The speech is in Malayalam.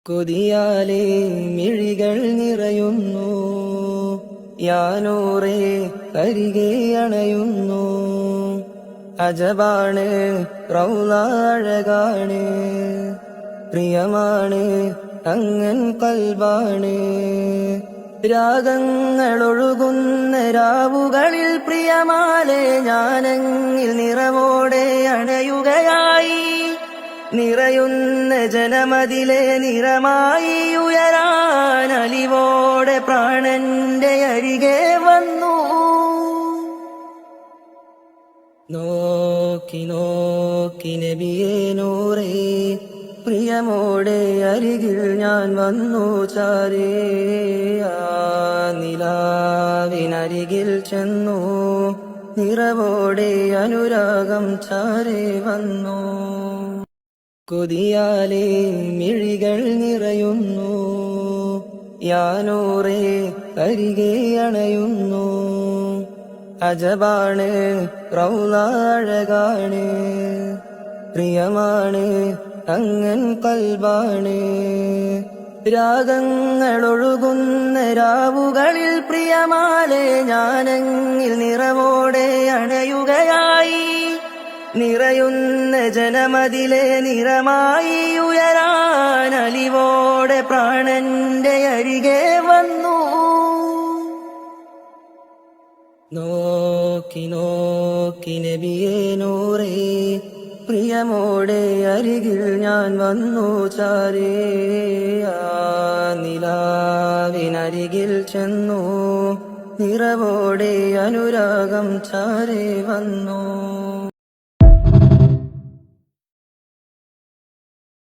കൊതിയാലേ മിഴികൾ നിറയുന്നു, യാനൂറേ കരികെ അണയുന്നു. അജബാണ് റൗള അഴകാണ്, പ്രിയമാണ് അങ്ങൻ കൽബാണ്. രാഗങ്ങളൊഴുകുന്ന രാവുകളിൽ പ്രിയമാലെ ഞാനങ്ങിൽ നിറവോടെ അണയുകയായി. നിറയുന്ന ജനമതിലെ നിറമായി ഉയരാൻ അലിവോടെ പ്രാണന്റെ അരികെ വന്നു. നോക്കി നോക്കി നബിയേ നൂറേ, പ്രിയമോടെ അരികിൽ ഞാൻ വന്നു ചാരേ. ആ നിലാവിനരികിൽ ചെന്നു, നിറവോടെ അനുരാഗം ചാരേ വന്നു. കൊതിയാലേ മിഴികൾ നിറയുന്നു, യാനൂറേ കരികെ അണയുന്നു. അജബാണ് റൗള അഴകാണ്, പ്രിയമാണ് അങ്ങൻ കൽബാണ്. രാഗങ്ങളൊഴുകുന്ന രാവുകളിൽ പ്രിയമാലെ ഞാനങ്ങിൽ നിറവോടെ അണയുകയായി. നിറയുന്ന ജനമതിലെ നിറമായി ഉയരാൻ അലിവോടെ പ്രാണന്റെ അരികെ വന്നു. നോക്കി നോക്കി നബിയേ നൂറേ, പ്രിയമോടെ അരികിൽ ഞാൻ വന്നു ചാരേ. ആ നിലാവിനരികിൽ ചെന്നു, നിറവോടെ അനുരാഗം ചാരേ വന്നു.